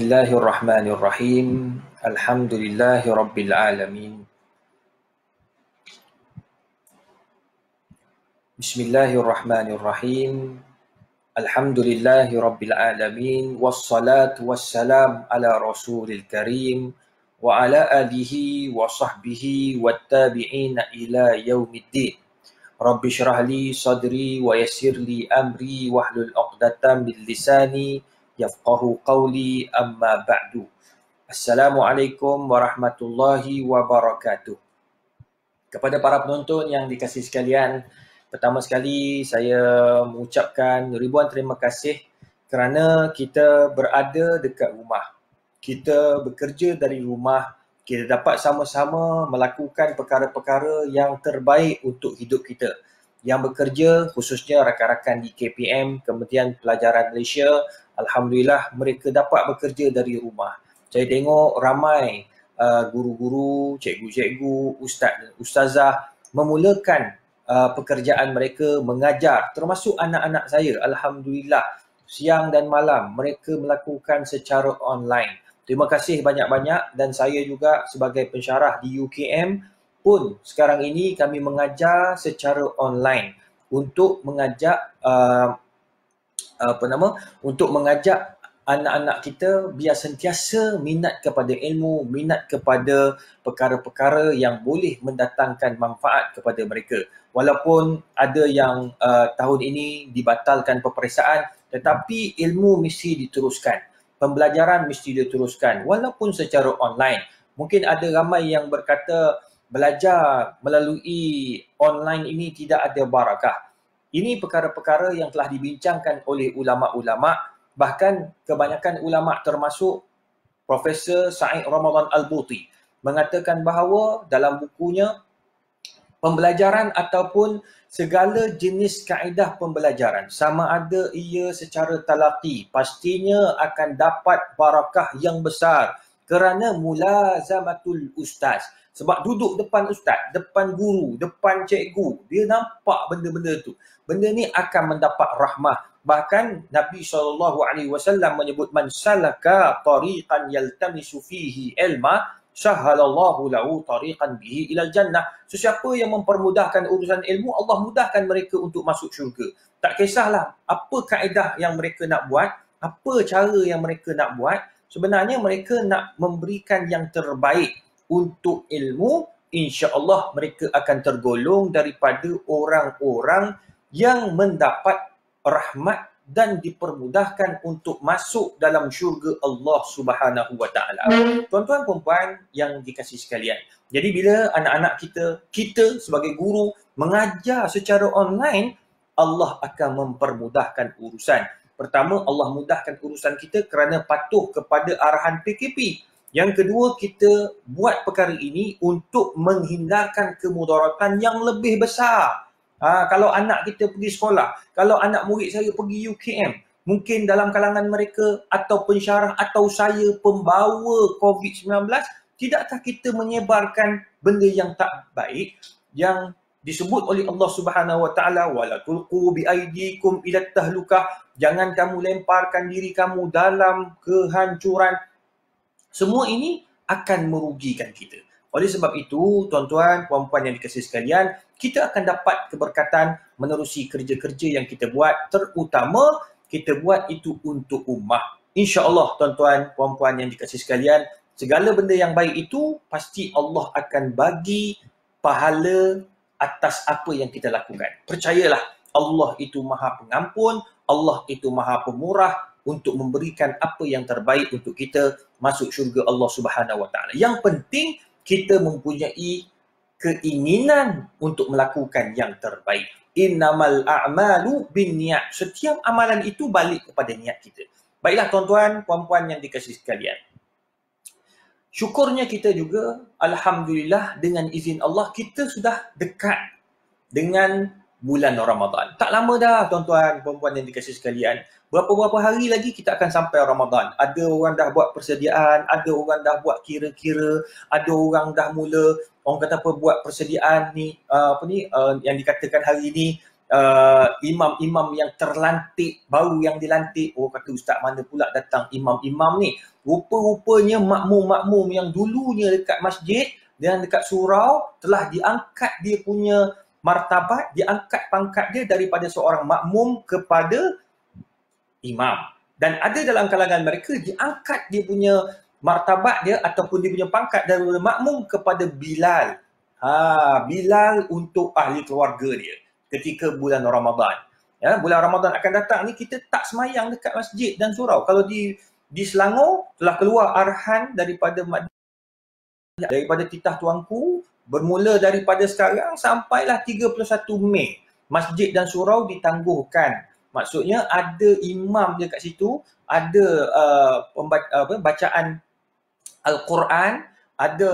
Bismillahirrahmanirrahim. Alhamdulillahirabbil alamin. Bismillahirrahmanirrahim. Alhamdulillahirabbil alamin wassalatu wassalam ala rasulil karim wa ala alihi wa sahbihi wattabi'ina ila yaumiddin. Rabbi syrah li sadri wa yassir li amri wahlul 'uqdatam min lisani yafqahu qawli, amma ba'du. Assalamualaikum warahmatullahi wabarakatuh. Kepada para penonton yang dikasihi sekalian, pertama sekali saya mengucapkan ribuan terima kasih kerana kita berada dekat rumah. Kita bekerja dari rumah, kita dapat sama-sama melakukan perkara-perkara yang terbaik untuk hidup kita. Yang bekerja, khususnya rakan-rakan di KPM, Kementerian Pelajaran Malaysia, alhamdulillah mereka dapat bekerja dari rumah. Saya tengok ramai guru-guru, cikgu-cikgu, ustaz dan ustazah memulakan pekerjaan mereka mengajar, termasuk anak-anak saya. Alhamdulillah, siang dan malam mereka melakukan secara online. Terima kasih banyak-banyak, dan saya juga sebagai pensyarah di UKM pun sekarang ini kami mengajar secara online untuk mengajak untuk mengajak anak-anak kita biar sentiasa minat kepada ilmu, minat kepada perkara-perkara yang boleh mendatangkan manfaat kepada mereka. Walaupun ada yang tahun ini dibatalkan peperiksaan, tetapi ilmu mesti diteruskan. Pembelajaran mesti diteruskan walaupun secara online. Mungkin ada ramai yang berkata belajar melalui online ini tidak ada barakah. Ini perkara-perkara yang telah dibincangkan oleh ulama-ulama, bahkan kebanyakan ulama termasuk Profesor Said Ramadan Al-Buti mengatakan bahawa dalam bukunya pembelajaran ataupun segala jenis kaedah pembelajaran, sama ada ia secara talaqi, pastinya akan dapat barakah yang besar kerana mulazamatul ustaz. Sebab duduk depan ustaz, depan guru, depan cikgu, dia nampak benda-benda tu. Benda ni akan mendapat rahmah. Bahkan Nabi SAW menyebut, man salaka tariqan yaltamisu fihi ilma sahhalallahu lahu tariqan bihi ilal jannah. Sesiapa yang mempermudahkan urusan ilmu, Allah mudahkan mereka untuk masuk syurga. Tak kisahlah apa kaedah yang mereka nak buat, apa cara yang mereka nak buat, sebenarnya mereka nak memberikan yang terbaik untuk ilmu. Insya-Allah mereka akan tergolong daripada orang-orang yang mendapat rahmat dan dipermudahkan untuk masuk dalam syurga Allah Subhanahu wa taala. Tuan-tuan puan-puan yang dikasihi sekalian. Jadi bila anak-anak kita sebagai guru mengajar secara online, Allah akan mempermudahkan urusan. Pertama, Allah mudahkan urusan kita kerana patuh kepada arahan PKP. Yang kedua, kita buat perkara ini untuk menghindarkan kemudaratan yang lebih besar. Kalau anak kita pergi sekolah, kalau anak murid saya pergi UKM, mungkin dalam kalangan mereka atau pensyarah atau saya pembawa COVID-19, tidakkah kita menyebarkan benda yang tak baik yang disebut oleh Allah Subhanahu wa taala, wala tulqu biaidikum ila tahlukah, jangan kamu lemparkan diri kamu dalam kehancuran. Semua ini akan merugikan kita. Oleh sebab itu, tuan-tuan, puan-puan yang dikasihi sekalian, kita akan dapat keberkatan menerusi kerja-kerja yang kita buat, terutama kita buat itu untuk ummah. InsyaAllah, tuan-tuan, puan-puan yang dikasihi sekalian, segala benda yang baik itu pasti Allah akan bagi pahala atas apa yang kita lakukan. Percayalah, Allah itu Maha Pengampun, Allah itu Maha Pemurah untuk memberikan apa yang terbaik untuk kita masuk syurga Allah Subhanahu wa taala. Yang penting kita mempunyai keinginan untuk melakukan yang terbaik. Innamal a'malu binniyat. Setiap amalan itu balik kepada niat kita. Baiklah tuan-tuan, puan-puan yang dikasihi sekalian. Syukurnya kita juga, alhamdulillah, dengan izin Allah, kita sudah dekat dengan bulan Ramadan. Tak lama dah tuan-tuan, puan-puan yang dikasihi sekalian. Berapa-berapa hari lagi kita akan sampai Ramadan. Ada orang dah buat persediaan, ada orang dah buat kira-kira, ada orang dah mula, orang kata apa, buat persediaan ni, yang dikatakan hari ni imam-imam yang terlantik, baru yang dilantik. Oh, kata ustaz, mana pula datang imam-imam ni? Rupa-rupanya makmum-makmum yang dulunya dekat masjid dan dekat surau telah diangkat dia punya martabat, diangkat pangkat dia daripada seorang makmum kepada imam. Dan ada dalam kalangan mereka diangkat dia punya martabat dia ataupun dia punya pangkat daripada makmum kepada Bilal. Bilal untuk ahli keluarga dia ketika bulan Ramadan. Ya, bulan Ramadan akan datang ni kita tak semayang dekat masjid dan surau. Kalau di Selangor telah keluar arahan daripada titah tuanku, bermula daripada sekarang sampailah 31 Mei, masjid dan surau ditangguhkan. Maksudnya ada imam dia kat situ, ada bacaan Al-Quran, ada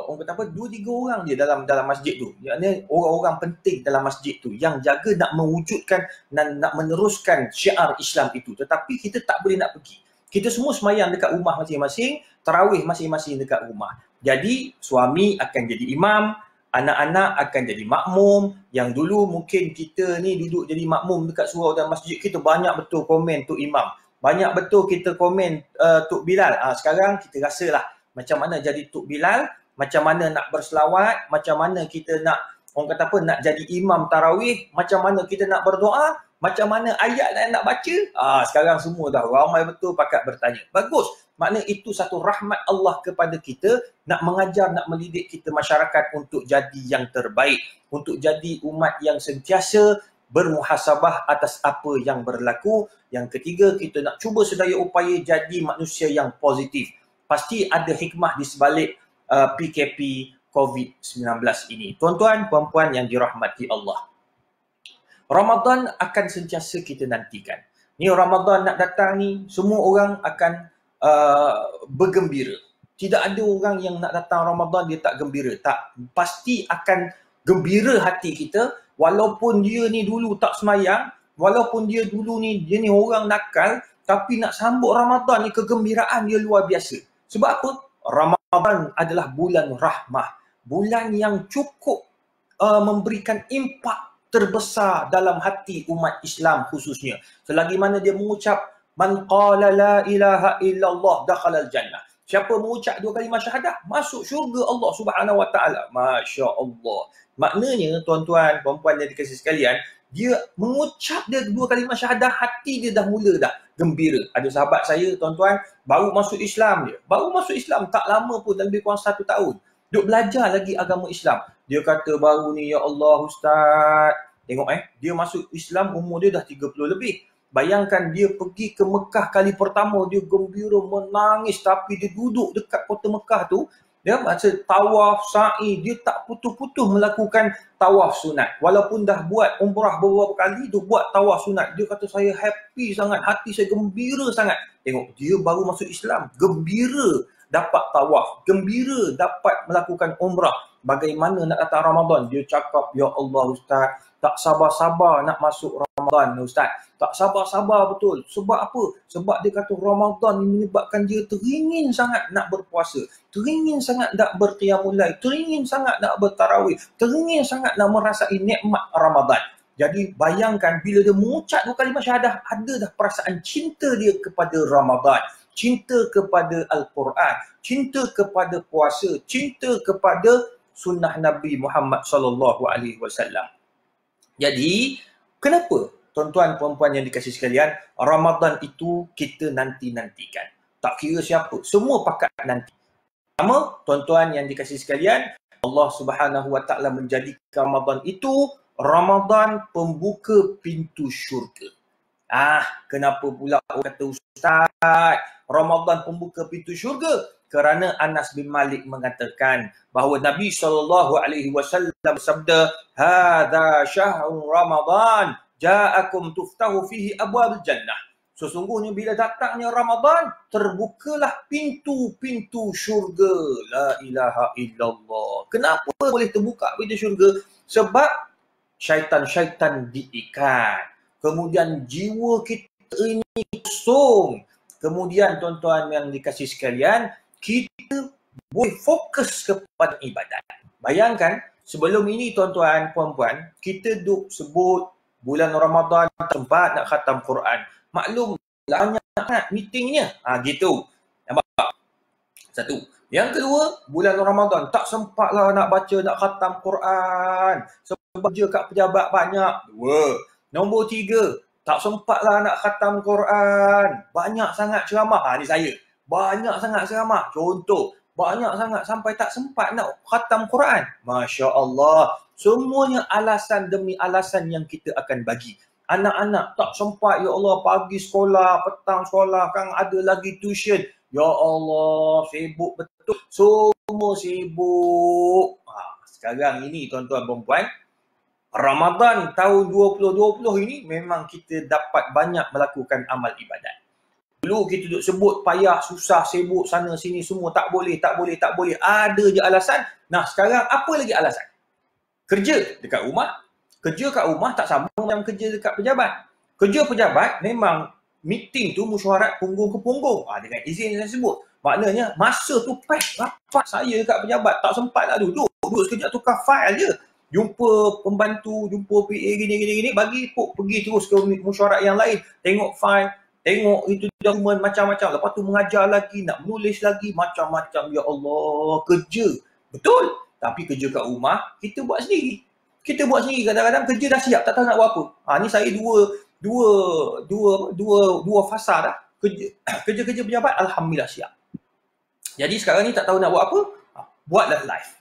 orang kata apa, 2-3 orang je dalam masjid tu. Yakni orang-orang penting dalam masjid tu yang jaga nak mewujudkan dan nak meneruskan syiar Islam itu. Tetapi kita tak boleh nak pergi. Kita semua semayang dekat rumah masing-masing, tarawih masing-masing dekat rumah. Jadi suami akan jadi imam, anak-anak akan jadi makmum. Yang dulu mungkin kita ni duduk jadi makmum dekat surau dan masjid, kita banyak betul komen Tok Imam. Banyak betul kita komen Tok Bilal. Sekarang kita rasalah macam mana jadi Tok Bilal, macam mana nak berselawat, macam mana kita nak, orang kata apa, nak jadi imam tarawih, macam mana kita nak berdoa, macam mana ayat yang nak baca. Sekarang semua dah ramai betul pakat bertanya. Bagus. Makna itu satu rahmat Allah kepada kita, nak mengajar, nak mendidik kita masyarakat untuk jadi yang terbaik, untuk jadi umat yang sentiasa bermuhasabah atas apa yang berlaku. Yang ketiga, kita nak cuba sedaya upaya jadi manusia yang positif. Pasti ada hikmah di sebalik PKP COVID-19 ini. Tuan-tuan, puan-puan yang dirahmati Allah, Ramadan akan sentiasa kita nantikan. Ni Ramadan nak datang ni, semua orang akan bergembira. Tidak ada orang yang nak datang Ramadan dia tak gembira. Tak, pasti akan gembira hati kita, walaupun dia ni dulu tak semayang, walaupun dia dulu ni dia ni orang nakal, tapi nak sambut Ramadan ni kegembiraan dia luar biasa. Sebab apa? Ramadan adalah bulan rahmah, bulan yang cukup memberikan impak terbesar dalam hati umat Islam khususnya. Selagi mana dia mengucap man qala la ilaha illallah dakhala al-jannah. Siapa mengucap 2 kalimah syahadah, masuk syurga Allah Subhanahu wa taala. Masya-Allah. Maknanya tuan-tuan, puan-puan yang dikasihi sekalian, dia mengucap dia 2 kalimah syahadah, hati dia dah mula dah gembira. Ada sahabat saya tuan-tuan baru masuk Islam dia. Baru masuk Islam tak lama pun, lebih kurang 1 tahun. Duk belajar lagi agama Islam. Dia kata baru ni, ya Allah Ustaz. Tengok dia masuk Islam umur dia dah 30 lebih. Bayangkan dia pergi ke Mekah kali pertama, dia gembira menangis, tapi dia duduk dekat kota Mekah tu, dia masa tawaf, sa'i, dia tak putus-putus melakukan tawaf sunat. Walaupun dah buat umrah beberapa kali, dia buat tawaf sunat. Dia kata saya happy sangat, hati saya gembira sangat. Tengok, dia baru masuk Islam, gembira dapat tawaf, gembira dapat melakukan umrah. Bagaimana nak datang Ramadan? Dia cakap, ya Allah Ustaz, tak sabar-sabar nak masuk Ramadan Ustaz. Tak sabar-sabar betul. Sebab apa? Sebab dia kata Ramadan ini menyebabkan dia teringin sangat nak berpuasa. Teringin sangat nak berqiyamul lail. Teringin sangat nak bertarawih. Teringin sangat nak merasai nikmat Ramadan. Jadi bayangkan bila dia mengucap 2 kalimah syahadah, ada dah perasaan cinta dia kepada Ramadan. Cinta kepada Al-Quran. Cinta kepada puasa. Cinta kepada sunnah Nabi Muhammad SAW. Jadi, kenapa tuan-tuan puan-puan yang dikasihi sekalian, Ramadan itu kita nanti-nantikan. Tak kira siapa, semua pakat nanti. Pertama, tuan-tuan yang dikasihi sekalian, Allah Subhanahu wa taala menjadikan Ramadan itu Ramadan pembuka pintu syurga. Kenapa pula orang kata Ustaz, Ramadan pembuka pintu syurga? Kerana Anas bin Malik mengatakan bahawa Nabi SAW bersabda, "Hadza syahrul Ramadan, ja'akum tuftahu fihi abwabul jannah." Sesungguhnya bila datangnya Ramadan, terbukalah pintu-pintu syurga. La ilaha illallah. Kenapa boleh terbuka pintu syurga? Sebab syaitan-syaitan diikat. Kemudian jiwa kita ini kosong. Kemudian tuan-tuan yang dikasihi sekalian, kita boleh fokus kepada ibadat. Bayangkan sebelum ini tuan-tuan, puan-puan, kita duk sebut bulan Ramadan sempat nak khatam Quran. Maklum banyak sangat meetingnya. Gitu. Nampak? Satu. Yang kedua, bulan Ramadan tak sempatlah nak baca, nak khatam Quran. Sebab je kat pejabat banyak. Dua. Nombor tiga, tak sempatlah nak khatam Quran. Banyak sangat ceramah. Ni saya. Banyak sangat ceramah. Contoh, banyak sangat sampai tak sempat nak khatam Quran. Masya Allah. Semuanya alasan demi alasan yang kita akan bagi. Anak-anak tak sempat, ya Allah, pagi sekolah, petang sekolah, kan ada lagi tuition. Ya Allah, sibuk betul. Semua sibuk. Sekarang ini tuan-tuan dan puan, Ramadan tahun 2020 ini memang kita dapat banyak melakukan amal ibadat. Dulu kita duduk sebut payah, susah, sibuk sana sini semua, tak boleh. Ada je alasan. Nah, sekarang apa lagi alasan? Kerja dekat rumah. Kerja kat rumah tak sama dengan kerja dekat pejabat. Kerja pejabat memang meeting tu mesyuarat punggung ke punggung. Dengan izin yang saya sebut. Maknanya masa tu rapat saya dekat pejabat. Tak sempat lah duduk sekejap tukar file je. Jumpa pembantu, jumpa PA gini. Bagi pergi terus ke mesyuarat yang lain. Tengok file, tengok itu dokumen macam-macam. Lepas tu mengajar lagi, nak menulis lagi. Macam-macam. Ya Allah, kerja. Betul. Tapi kerja kat rumah, kita buat sendiri. Kadang-kadang kerja dah siap, tak tahu nak buat apa. Ni saya dua fasa dah. Kerja pejabat, alhamdulillah siap. Jadi sekarang ni tak tahu nak buat apa, buatlah live.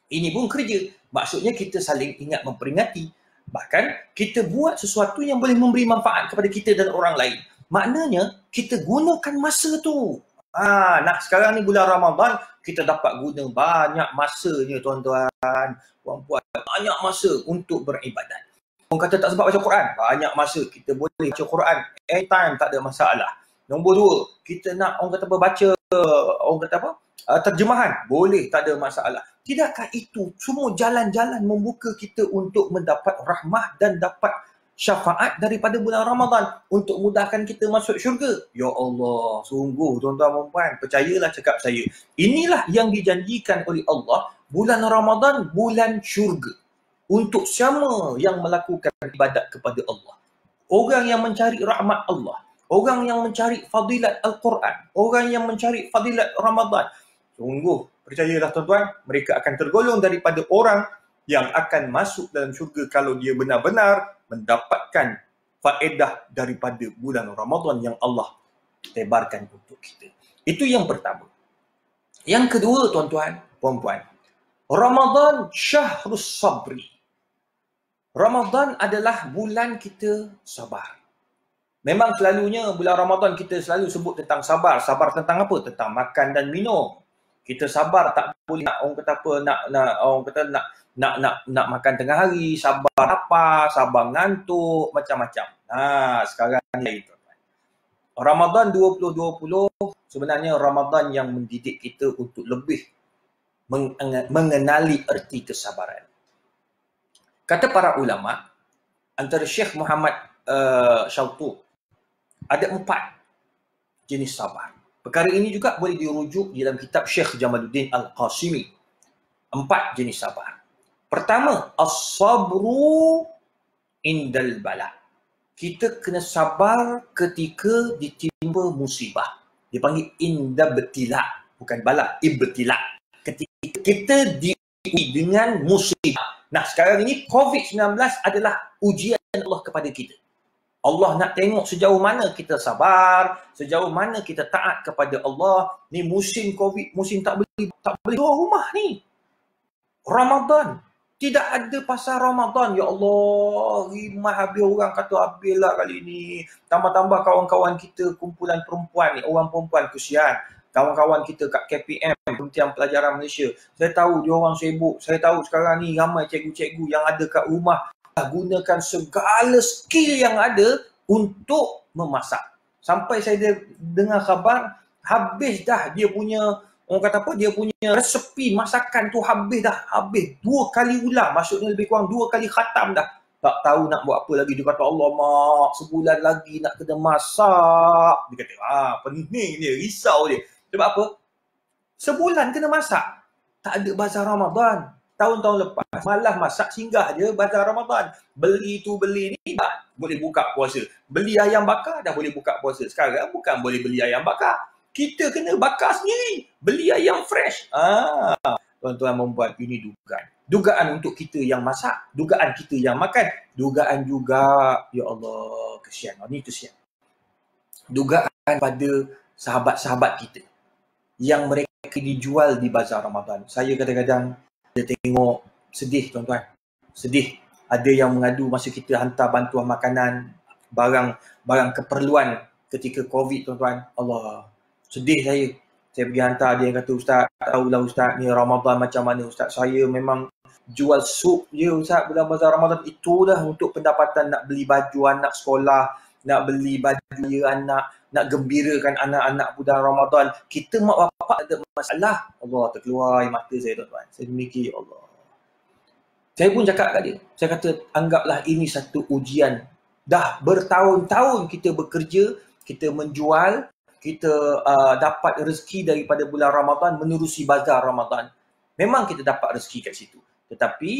Ini pun kerja. Maksudnya kita saling ingat memperingati. Bahkan kita buat sesuatu yang boleh memberi manfaat kepada kita dan orang lain. Maknanya kita gunakan masa tu. Nah sekarang ni bulan Ramadan, kita dapat guna banyak masanya tuan-tuan, puan-puan. Banyak masa untuk beribadat. Orang kata tak sempat baca Quran, banyak masa kita boleh baca Quran anytime, tak ada masalah. Nombor dua, kita nak baca terjemahan, boleh, tak ada masalah. Tidakkah itu semua jalan-jalan membuka kita untuk mendapat rahmah dan dapat syafaat daripada bulan Ramadan untuk mudahkan kita masuk syurga? Ya Allah, sungguh tuan-tuan dan puan, percayalah cakap saya. Inilah yang dijanjikan oleh Allah, bulan Ramadan, bulan syurga. Untuk siapa yang melakukan ibadat kepada Allah. Orang yang mencari rahmat Allah. Orang yang mencari fadilat Al-Quran. Orang yang mencari fadilat Ramadan. Sungguh, percayalah tuan-tuan, mereka akan tergolong daripada orang yang akan masuk dalam syurga kalau dia benar-benar mendapatkan faedah daripada bulan Ramadan yang Allah tebarkan untuk kita. Itu yang pertama. Yang kedua tuan-tuan, puan-puan, Ramadan syahrus sabri. Ramadan adalah bulan kita sabar. Memang selalunya bulan Ramadan kita selalu sebut tentang sabar. Sabar tentang apa? Tentang makan dan minum. Kita sabar tak boleh nak makan tengah hari, sabar apa, sabar ngantuk, macam-macam. Sekarang ni tuan-tuan. Ramadan 2020 sebenarnya Ramadan yang mendidik kita untuk lebih mengenali erti kesabaran. Kata para ulama, antara Syekh Muhammad Syautu, ada 4 jenis sabar. Perkara ini juga boleh dirujuk di dalam kitab Syekh Jamaluddin Al-Qasimi. 4 jenis sabar. Pertama, as-sabru indal bala. Kita kena sabar ketika ditimpa musibah. Dipanggil indabtila, bukan bala, ibtila. Ketika kita diuji dengan musibah. Nah, sekarang ini COVID-19 adalah ujian Allah kepada kita. Allah nak tengok sejauh mana kita sabar, sejauh mana kita taat kepada Allah. Ni musim COVID, musim tak boleh keluar rumah ni. Ramadan, tidak ada pasal Ramadan. Ya Allah, rimah habis orang kata habis lah kali ni. Tambah-tambah kawan-kawan kita, kumpulan perempuan ni, orang perempuan, kesian. Kawan-kawan kita kat KPM, Kementerian Pelajaran Malaysia. Saya tahu dia orang sibuk. Saya tahu sekarang ni ramai cikgu-cikgu yang ada kat rumah gunakan segala skill yang ada untuk memasak. Sampai saya dengar khabar, habis dah dia punya, orang kata apa, dia punya resepi masakan tu habis 2 kali ulang. Maksudnya lebih kurang 2 kali khatam dah. Tak tahu nak buat apa lagi. Dia kata, Allah mak, sebulan lagi nak kena masak. Dia kata, pening dia, risau dia. Sebab apa? Sebulan kena masak. Tak ada bazar Ramadan. tahun-tahun lepas, malah masak singgah je bazar Ramadan. Beli tu beli ni, dah boleh buka puasa. Beli ayam bakar, dah boleh buka puasa. Sekarang bukan boleh beli ayam bakar. Kita kena bakar sendiri. Beli ayam fresh. Tuan-tuan membuat ini dugaan. Dugaan untuk kita yang masak. Dugaan kita yang makan. Dugaan juga, ya Allah, kesian. Ini kesian. Dugaan pada sahabat-sahabat kita yang mereka dijual di bazar Ramadan. Saya kadang-kadang tengok sedih, tuan-tuan. Sedih. Ada yang mengadu masa kita hantar bantuan makanan, barang keperluan ketika COVID, tuan-tuan. Allah, sedih saya. Saya pergi hantar, dia kata, Ustaz, tahulah Ustaz, ni Ramadan macam mana Ustaz. Saya memang jual sup je Ustaz dalam bazar Ramadan. Itu dah untuk pendapatan nak beli baju anak sekolah, nak beli baju anak, nak gembirakan anak-anak bulan Ramadan. Kita mak bapak ada masalah. Allah, terkeluar air mata saya, tuan-tuan. Saya mikir, ya Allah. Saya pun cakap kat dia. Saya kata, anggaplah ini satu ujian. Dah bertahun-tahun kita bekerja, kita menjual, kita dapat rezeki daripada bulan Ramadan menerusi bazar Ramadan. Memang kita dapat rezeki kat situ. Tetapi,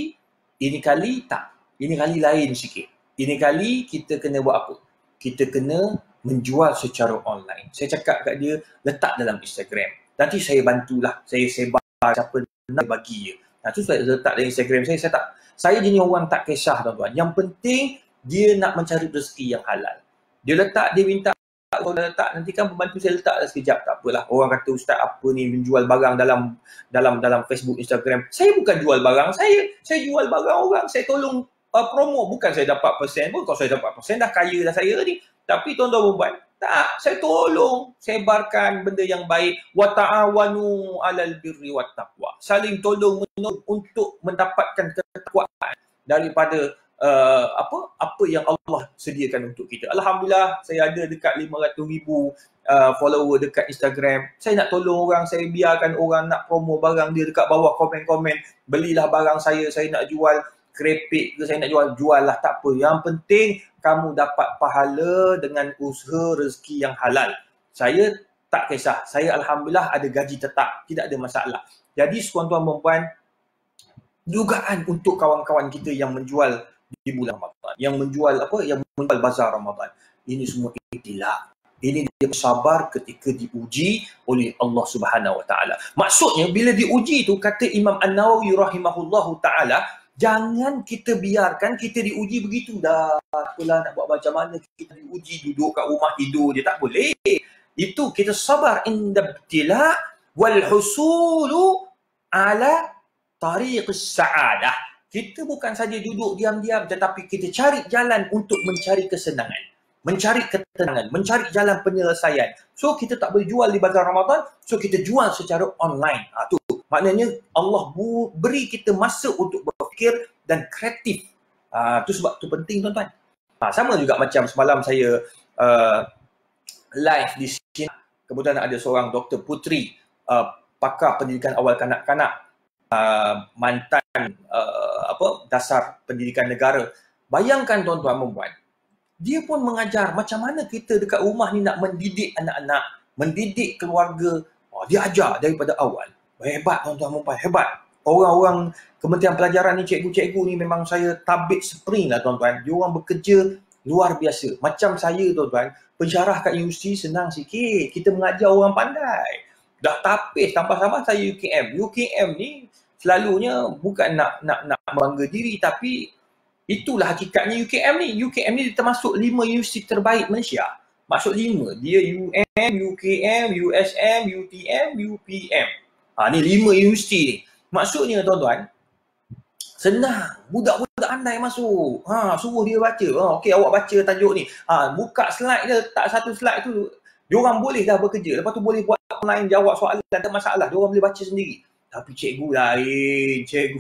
ini kali tak. Ini kali lain sikit. Ini kali kita kena buat apa? Kita kena menjual secara online. Saya cakap kat dia, letak dalam Instagram. Nanti saya bantulah. Saya sebar siapa nak bagi je. Nanti saya letak dalam Instagram saya. Saya jenis orang tak kisah, tuan-tuan. Yang penting, dia nak mencari rezeki yang halal. Dia letak, dia minta, kalau dah letak, nanti kan pembantu saya letak dah sekejap. Tak apalah. Orang kata, Ustaz apa ni menjual barang dalam Facebook, Instagram. Saya bukan jual barang saya jual barang orang. Saya tolong promo. Bukan saya dapat persen pun. Kalau saya dapat persen, dah kaya dah saya ni. Tapi tuan-tuan perempuan, tak, saya tolong sebarkan benda yang baik. Wa ta'awanu 'alal birri wat taqwa. Saling tolong untuk mendapatkan ketakwaan daripada apa yang Allah sediakan untuk kita. Alhamdulillah, saya ada dekat 500,000 follower dekat Instagram. Saya nak tolong orang, saya biarkan orang nak promo barang dia dekat bawah komen-komen. Belilah barang saya nak jual kerepek ke, saya nak jual lah, tak apa. Yang penting kamu dapat pahala dengan usaha rezeki yang halal. Saya tak kisah. Saya Alhamdulillah ada gaji tetap. Tidak ada masalah. Jadi tuan-tuan perempuan, dugaan untuk kawan-kawan kita yang menjual di bulan Ramadan, yang menjual bazar Ramadan, ini semua ibtila. Ini dia sabar ketika diuji oleh Allah Subhanahu Wa Taala. Maksudnya bila diuji tu, kata Imam An-Nawawi rahimahullahu taala, jangan kita biarkan kita diuji begitu dah. Apalah nak buat macam mana, kita diuji duduk kat rumah tidur je, tak boleh. Itu kita sabar inda ibtila wal husulu ala tariq as-sa'adah. Kita bukan saja duduk diam-diam, tetapi kita cari jalan untuk mencari kesenangan, mencari ketenangan, mencari jalan penyelesaian. So kita tak boleh jual di bazar Ramadan, so kita jual secara online. Tu maknanya Allah beri kita masa untuk berfikir dan kreatif. Tu sebab tu penting, tuan-tuan. Sama juga macam semalam saya live di sini. Kemudian ada seorang Dr. Putri, pakar pendidikan awal kanak-kanak, mantan dasar pendidikan negara. Bayangkan tuan-tuan perempuan, dia pun mengajar macam mana kita dekat rumah ni nak mendidik anak-anak, mendidik keluarga. Dia ajar daripada awal. Hebat tuan-tuan perempuan, hebat. Orang-orang Kementerian Pelajaran ni, cikgu-cikgu ni memang saya tabik spring lah, tuan-tuan. Dia orang bekerja luar biasa. Macam saya, tuan-tuan, pensyarah kat universiti senang sikit. Kita mengajar orang pandai. Dah tapis tambah-tambah saya UKM. UKM ni selalunya bukan nak bangga diri, tapi itulah hakikatnya UKM ni. UKM ni termasuk 5 universiti terbaik Malaysia. Maksud 5. Dia UM, UKM, USM, UTM, UPM. Ni 5 universiti ni. Maksudnya tuan-tuan, senang. Budak-budak pandai masuk. Suruh dia baca. Okey, awak baca tajuk ni. Buka slide dia, tak satu slide tu. Diorang boleh dah bekerja. Lepas tu boleh buat online, jawab soalan, tak masalah. Diorang boleh baca sendiri. Tapi cikgu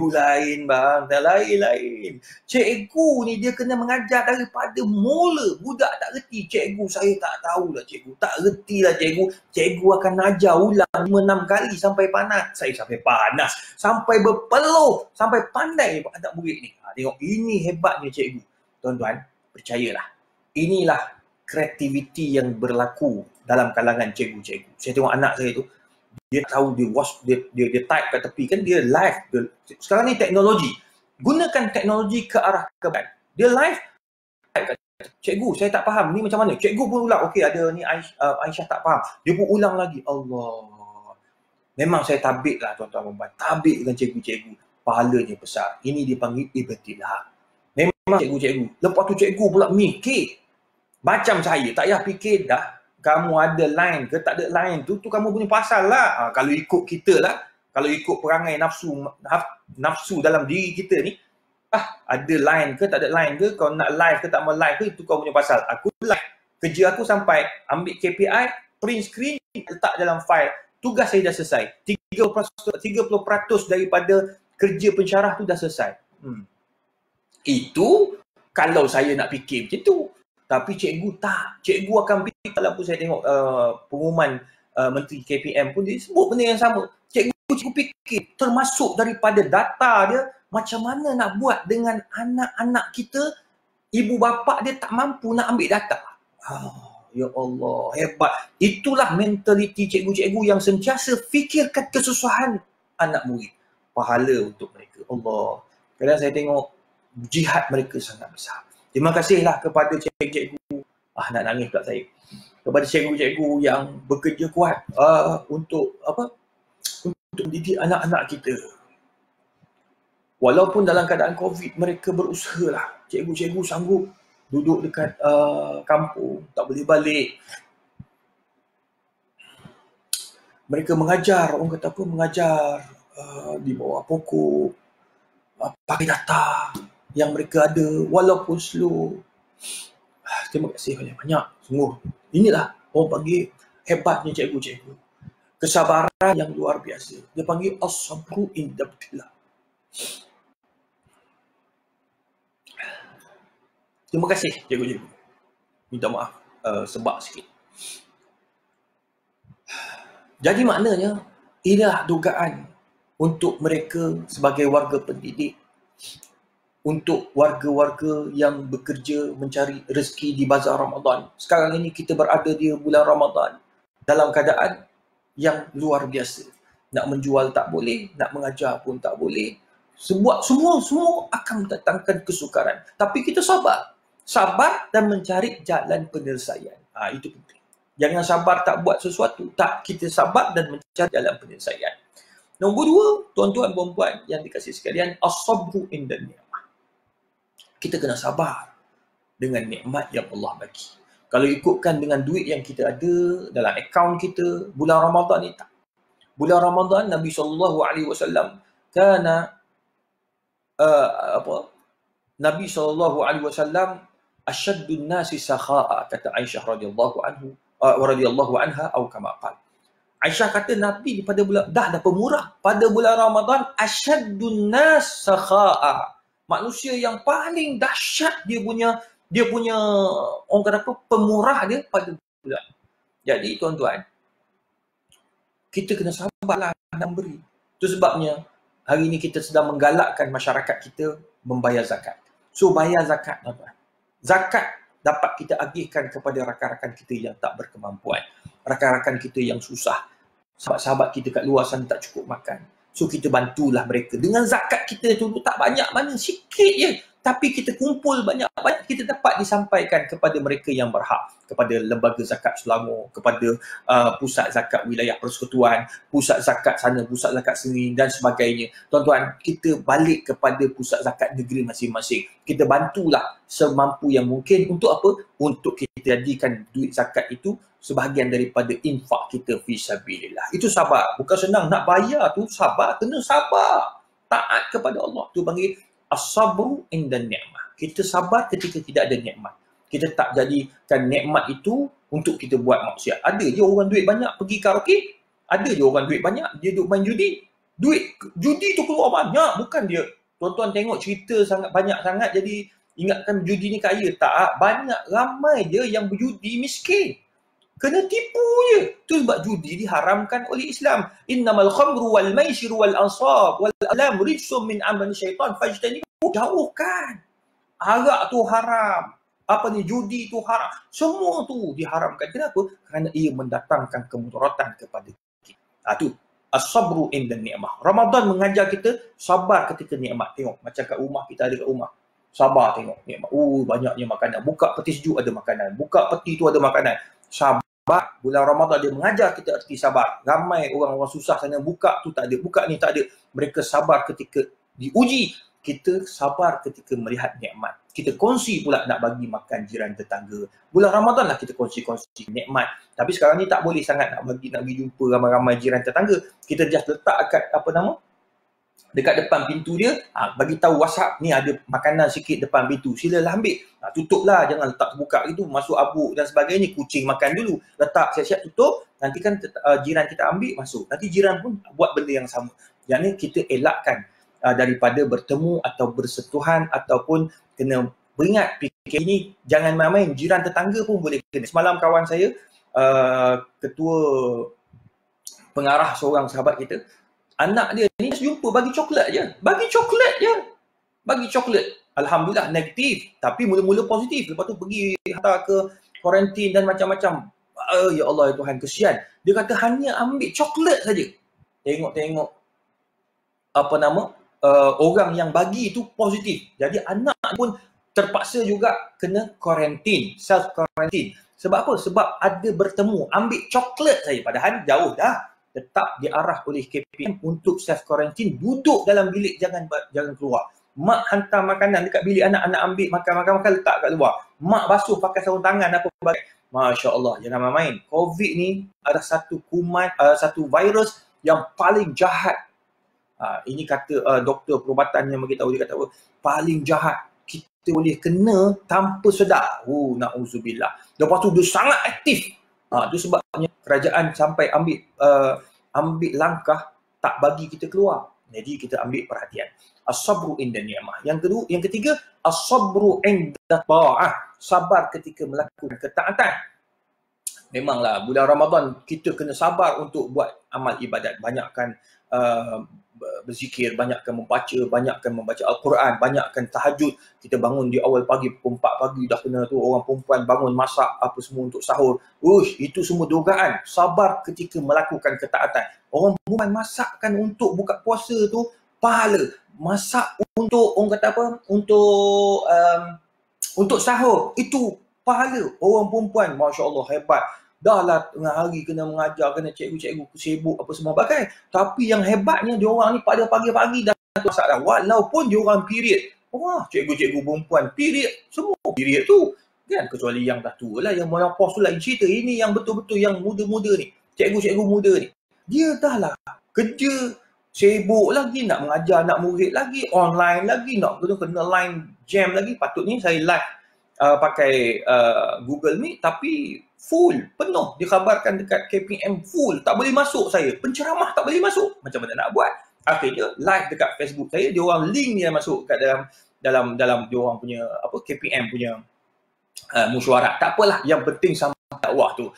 lain bang, dah lain. Cikgu ni dia kena mengajar daripada mula. Budak tak reti, cikgu saya tak tahulah cikgu, tak retilah cikgu. Cikgu akan ajar ulang 5-6 kali sampai panas. Saya sampai panas, sampai berpeluh, sampai pandai anak murid ni. Tengok, ini hebatnya cikgu. Tuan-tuan, percayalah. Inilah kreativiti yang berlaku dalam kalangan cikgu-cikgu. Saya tengok anak saya tu, Dia tahu dia type kat tepi kan, dia live. Sekarang ni teknologi. Gunakan teknologi ke arah kebaikan. Dia live, type kat cikgu, saya tak faham ni macam mana. Cikgu pun ulang, okey ada ni Aisyah tak faham. Dia pun ulang lagi. Allah. Memang saya tabik lah tuan-tuan perempuan. Tabik dengan cikgu-cikgu. Pahalanya besar. Ini dipanggil ibtilah. Memang cikgu-cikgu. Lepas tu cikgu pula mikir. Macam saya, tak payah fikir dah. Kamu ada line ke tak ada line tu kamu punya pasal lah. Kalau ikut kita lah, kalau ikut perangai nafsu dalam diri kita ni, ada line ke tak ada line ke, kau nak live ke tak mau live ke, itu kau punya pasal. Aku live, kerja aku sampai, ambil KPI, print screen, letak dalam file. Tugas saya dah selesai. 30% daripada kerja pensyarah tu dah selesai. Itu kalau saya nak fikir macam tu. Tapi cikgu tak. Cikgu akan fikir, kalau pun saya tengok pengumuman Menteri KPM pun dia sebut benda yang sama. Cikgu fikir termasuk daripada data dia, macam mana nak buat dengan anak-anak kita, ibu bapa dia tak mampu nak ambil data. Ya Allah, hebat. Itulah mentaliti cikgu-cikgu yang sentiasa fikirkan kesusahan anak murid. Pahala untuk mereka. Allah. Kadang saya tengok jihad mereka sangat besar. Terima kasihlah kepada cikgu-cikgu. Nak nangis pula saya. Kepada cikgu-cikgu yang bekerja kuat untuk mendidik anak-anak kita. Walaupun dalam keadaan COVID, mereka berusaha lah. Cikgu-cikgu sanggup duduk dekat kampung, tak boleh balik. Mereka mengajar, orang kata apa, mengajar di bawah pokok, pakai data yang mereka ada, walaupun slow. Terima kasih banyak-banyak. Sungguh, inilah orang panggil hebatnya cikgu-cikgu. Kesabaran yang luar biasa. Dia panggil as-sabru inda ibtilah. Terima kasih cikgu-cikgu. Minta maaf sebab sikit. Jadi maknanya, inilah dugaan untuk mereka sebagai warga pendidik, untuk warga-warga yang bekerja mencari rezeki di bazar Ramadan. Sekarang ini kita berada di bulan Ramadan dalam keadaan yang luar biasa. Nak menjual tak boleh, nak mengajar pun tak boleh. Semua akan mendatangkan kesukaran. Tapi kita sabar. Sabar dan mencari jalan penyelesaian. Itu penting. Jangan sabar tak buat sesuatu. Tak, kita sabar dan mencari jalan penyelesaian. Nombor 2, tuan-tuan perempuan yang dikasihi sekalian, as-sabru inda ni'mah. Kita kena sabar dengan nikmat yang Allah bagi. Kalau ikutkan dengan duit yang kita ada dalam akaun kita, bulan Ramadan ni tak. Bulan Ramadan Nabi SAW Nabi SAW asyaddun nasi sakha'a, kata Aisyah radhiyallahu anha atau kama qala. Aisyah kata Nabi pada bulan dah pemurah pada bulan Ramadan, asyaddun nas sakha'a. Manusia yang paling dahsyat dia punya orang kata apa, pemurah dia pada bulan. Jadi tuan-tuan, kita kena sabarlah nak beri. Itu sebabnya hari ini kita sedang menggalakkan masyarakat kita membayar zakat. So bayar zakat, tuan-tuan. Zakat dapat kita agihkan kepada rakan-rakan kita yang tak berkemampuan, rakan-rakan kita yang susah, sahabat-sahabat kita kat luar sana tak cukup makan. So kita bantulah mereka. Dengan zakat kita tu tak banyak mana, sikit je. Tapi kita kumpul banyak-banyak, kita dapat disampaikan kepada mereka yang berhak. Kepada Lembaga Zakat Selangor, kepada Pusat Zakat Wilayah Persekutuan, Pusat Zakat sana, Pusat Zakat sini dan sebagainya. Tuan-tuan, kita balik kepada Pusat Zakat negeri masing-masing. Kita bantulah semampu yang mungkin. Untuk apa? Untuk kita jadikan duit zakat itu sebahagian daripada infak kita fi sabilillah. Itu sabar. Bukan senang nak bayar tu sabar. Kena sabar. Taat kepada Allah. Tu panggil as-sabru inda ni'mah. Kita sabar ketika tidak ada nikmat. Kita tak jadikan nikmat itu untuk kita buat maksiat. Ada je orang duit banyak pergi karaoke. Ada je orang duit banyak dia duk main judi. Duit judi tu keluar banyak. Bukan dia. Tuan-tuan tengok cerita sangat banyak sangat jadi ingatkan judi ni kaya. Tak. Banyak ramai je yang berjudi miskin. Kena tipu je. Tu sebab judi diharamkan oleh Islam. Innamal khamru wal maisiru wal ansab wal alam rijsum min amali syaitan fajtanibu. Jauhkan. Arak tu haram. Judi tu haram. Semua tu diharamkan. Kenapa? Kerana ia mendatangkan kemudaratan kepada kita. Tu as-sabru inda ni'mah. Ramadan mengajar kita sabar ketika nikmat. Tengok macam kat rumah, kita ada kat rumah. Sabar tengok nikmat. Banyaknya makanan. Buka peti sejuk ada makanan. Buka peti tu ada makanan. Sabar. Bulan Ramadan dia mengajar kita erti sabar. Ramai orang-orang susah sana buka tu tak ada, buka ni tak ada. Mereka sabar ketika diuji. Kita sabar ketika melihat nikmat. Kita kongsi pula nak bagi makan jiran tetangga. Bulan Ramadan lah kita kongsi-kongsi nikmat. Tapi sekarang ni tak boleh sangat nak pergi jumpa ramai-ramai jiran tetangga. Kita just letak dekat depan pintu dia, bagi tahu WhatsApp ni ada makanan sikit depan pintu. Silalah ambil. Tutuplah, jangan letak buka gitu, masuk abuk dan sebagainya. Kucing makan dulu. Letak siap-siap tutup. Nanti kan jiran kita ambil masuk. Nanti jiran pun buat benda yang sama. Yang ni kita elakkan daripada bertemu atau bersentuhan ataupun kena beringat fikir ini jangan main-main. Jiran tetangga pun boleh kena. Semalam kawan saya, ketua pengarah seorang sahabat kita, anak dia ni jumpa bagi coklat je. Bagi coklat. Alhamdulillah negatif. Tapi mula-mula positif. Lepas tu pergi hantar ke kuarantin dan macam-macam. Ya Allah ya Tuhan, kesian. Dia kata hanya ambil coklat saja. Tengok orang yang bagi itu positif. Jadi anak pun terpaksa juga kena kuarantin, self kuarantin. Sebab apa? Sebab ada bertemu, ambil coklat saja. Padahal jauh dah. Tetap diarah oleh KPM untuk self quarantine, duduk dalam bilik, jangan keluar. Mak hantar makanan dekat bilik anak ambil makan letak kat luar. Mak basuh pakai sarung tangan apa bagai. Masya Allah, jangan main. COVID ni ada satu kuman, satu virus yang paling jahat. Ini kata doktor perubatan yang beritahu, dia kata apa? Paling jahat. Kita boleh kena tanpa sedar. Na'udzubillah. Lepas tu dia sangat aktif. Itu sebabnya kerajaan sampai ambil langkah tak bagi kita keluar. Jadi kita ambil perhatian. As-sabru inda ni'mah. Yang ketiga, as-sabru inda ta'ah. Sabar ketika melakukan ketaatan. Memanglah bulan Ramadan kita kena sabar untuk buat amal ibadat. Banyakkan berzikir, banyakkan membaca Al-Quran, banyakkan tahajud. Kita bangun di awal pagi, pukul 4 pagi dah kena tu, orang perempuan bangun masak apa semua untuk sahur. Itu semua dogaan. Sabar ketika melakukan ketaatan. Orang perempuan masakkan untuk buka puasa tu pahala. Masak untuk orang kata apa? Untuk sahur itu pahala. Orang perempuan, Masya Allah, hebat. Dah lah tengah hari kena mengajar, kena cikgu-cikgu sibuk apa semua bagai. Tapi yang hebatnya diorang ni pada pagi-pagi dah masak dah. Walaupun diorang period. Cikgu-cikgu perempuan period. Semua period tu. Kan? Kecuali yang dah tua lah, yang menopause tu lain cerita. Ini yang betul-betul yang muda-muda ni. Cikgu-cikgu muda ni. Dia dah lah kerja, sibuk lagi, nak mengajar, nak murid lagi, online lagi, nak kena line jam lagi. Patutnya saya live pakai Google Meet tapi full, penuh. Dikhabarkan dekat KPM full, tak boleh masuk saya. Penceramah tak boleh masuk. Macam mana nak buat? Akhirnya live dekat Facebook saya, dia orang link dia masuk kat dalam dia orang punya KPM punya mesyuarat. Tak apalah, yang penting sama dakwah tu.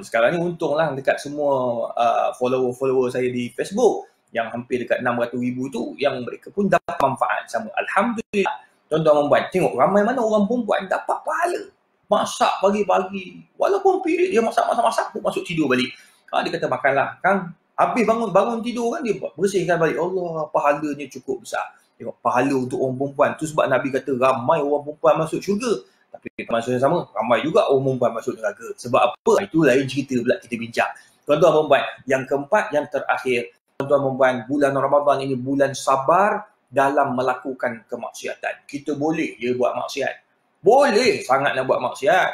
Sekarang ni untunglah dekat semua follower saya di Facebook yang hampir dekat 600,000 tu, yang mereka pun dapat manfaat sama. Alhamdulillah. Tuan-tuan membuat, tengok ramai mana orang perempuan dapat pahala. Masak pagi-pagi. Walaupun period dia masak pun masuk tidur balik. Dia kata makanlah. Kan habis bangun tidur kan dia bersihkan balik. Allah, pahalanya cukup besar. Tengok pahala untuk orang perempuan. Tu sebab Nabi kata ramai orang perempuan masuk syurga. Tapi masa yang sama, ramai juga orang perempuan masuk neraka. Sebab apa? Itu lain cerita pula kita bincang. Tuan-tuan perempuan, yang keempat, yang terakhir. Tuan-tuan perempuan, bulan Ramadan ini bulan sabar dalam melakukan kemaksiatan. Kita boleh je buat maksiat. Boleh sangat nak buat maksiat.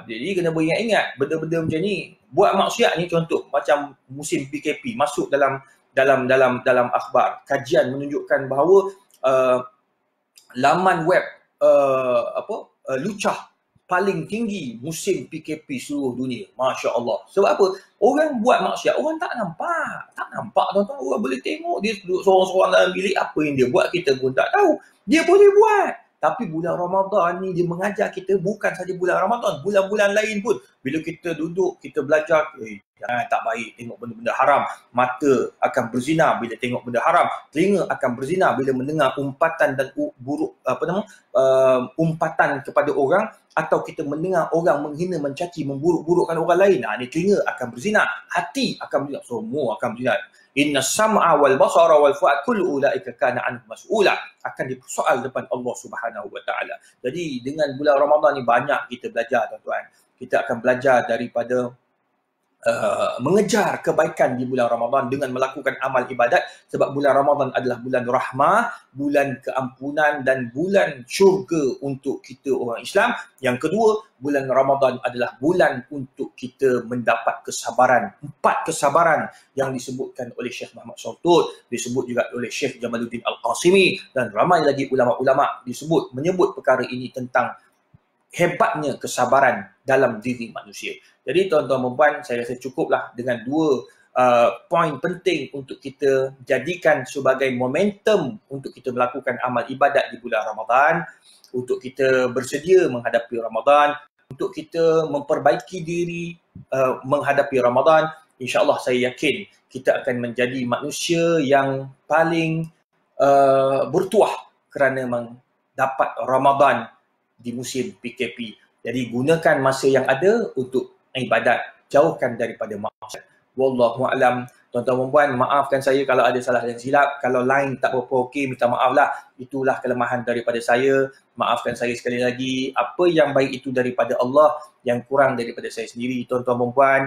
Jadi kena beringat-ingat benda-benda macam ni. Buat maksiat ni contoh macam musim PKP masuk dalam akhbar. Kajian menunjukkan bahawa laman web lucah paling tinggi musim PKP seluruh dunia. Masya Allah. Sebab apa? Orang buat maksiat, orang tak nampak. Tak nampak tuan-tuan. Orang boleh tengok dia duduk seorang-seorang dalam bilik, apa yang dia buat kita pun tak tahu. Dia boleh buat. Tapi bulan Ramadan ni dia mengajar kita bukan saja bulan Ramadan, bulan-bulan lain pun. Bila kita duduk, kita belajar, jangan tak baik tengok benda-benda haram. Mata akan berzina bila tengok benda haram. Telinga akan berzina bila mendengar umpatan dan buruk, umpatan kepada orang, atau kita mendengar orang menghina, mencaci, memburuk-burukkan orang lain. Ni telinga akan berzina, hati akan berzina, semua akan berzina. Inna sam'a wal basara wal fu'ad kullu ulaika kana anhu mas'ula, akan dipersoal depan Allah Subhanahu wa taala. Jadi dengan bulan Ramadan ni banyak kita belajar, tuan-tuan. Kita akan belajar daripada mengejar kebaikan di bulan Ramadan dengan melakukan amal ibadat, sebab bulan Ramadan adalah bulan rahmah, bulan keampunan dan bulan syurga untuk kita orang Islam. Yang kedua, bulan Ramadan adalah bulan untuk kita mendapat kesabaran. 4 kesabaran yang disebutkan oleh Syekh Muhammad Shaltut, disebut juga oleh Syekh Jamaluddin Al-Qasimi, dan ramai lagi ulama-ulama menyebut perkara ini tentang hebatnya kesabaran dalam diri manusia. Jadi tuan-tuan dan puan, saya rasa cukuplah dengan 2 poin penting untuk kita jadikan sebagai momentum untuk kita melakukan amal ibadat di bulan Ramadan, untuk kita bersedia menghadapi Ramadan, untuk kita memperbaiki diri menghadapi Ramadan. InsyaAllah saya yakin kita akan menjadi manusia yang paling bertuah kerana mendapat Ramadan di musim PKP. Jadi gunakan masa yang ada untuk ibadat, jauhkan daripada maksiat. Wallahu a'lam. Tuan-tuan dan puan, maafkan saya kalau ada salah dan silap. Kalau line tak berapa okey, minta maaf lah. Itulah kelemahan daripada saya. Maafkan saya sekali lagi. Apa yang baik itu daripada Allah, yang kurang daripada saya sendiri. Tuan-tuan dan puan,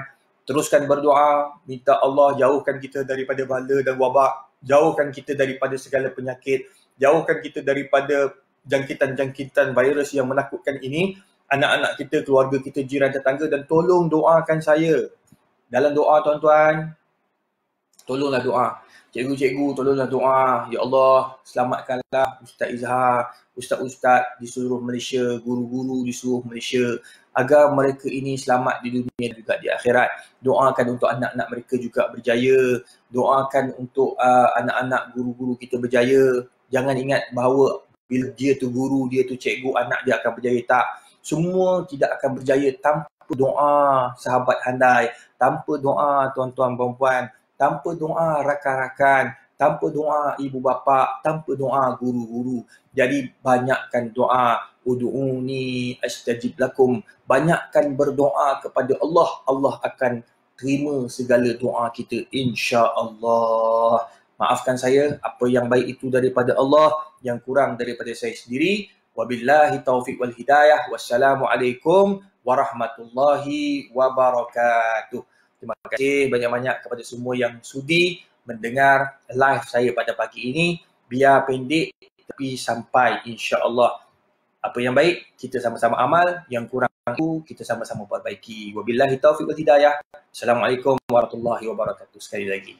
teruskan berdoa, minta Allah jauhkan kita daripada bala dan wabak, jauhkan kita daripada segala penyakit, jauhkan kita daripada jangkitan-jangkitan virus yang menakutkan ini, anak-anak kita, keluarga kita, jiran tetangga, dan tolong doakan saya. Dalam doa tuan-tuan, tolonglah doa. Cikgu-cikgu, tolonglah doa. Ya Allah, selamatkanlah Ustaz Izhar, ustaz-ustaz di seluruh Malaysia, guru-guru di seluruh Malaysia, agar mereka ini selamat di dunia dan juga di akhirat. Doakan untuk anak-anak mereka juga berjaya. Doakan untuk anak-anak guru-guru kita berjaya. Jangan ingat bahawa bila dia tu guru, dia tu cikgu, anak dia akan berjaya. Tak. Semua tidak akan berjaya tanpa doa sahabat handai, tanpa doa tuan-tuan dan puan, tanpa doa rakan-rakan, tanpa doa ibu bapa, tanpa doa guru-guru. Jadi banyakkan doa. Ud'uni astajib lakum. Banyakkan berdoa kepada Allah. Allah akan terima segala doa kita, insya-Allah. Maafkan saya, apa yang baik itu daripada Allah, yang kurang daripada saya sendiri. Wabillahi taufiq wal hidayah. Wassalamualaikum warahmatullahi wabarakatuh. Terima kasih banyak-banyak kepada semua yang sudi mendengar live saya pada pagi ini. Biar pendek tapi sampai, insya-Allah. Apa yang baik kita sama-sama amal, yang kurang itu kita sama-sama perbaiki. Wabillahi taufiq wal hidayah. Assalamualaikum warahmatullahi wabarakatuh. Sekali lagi.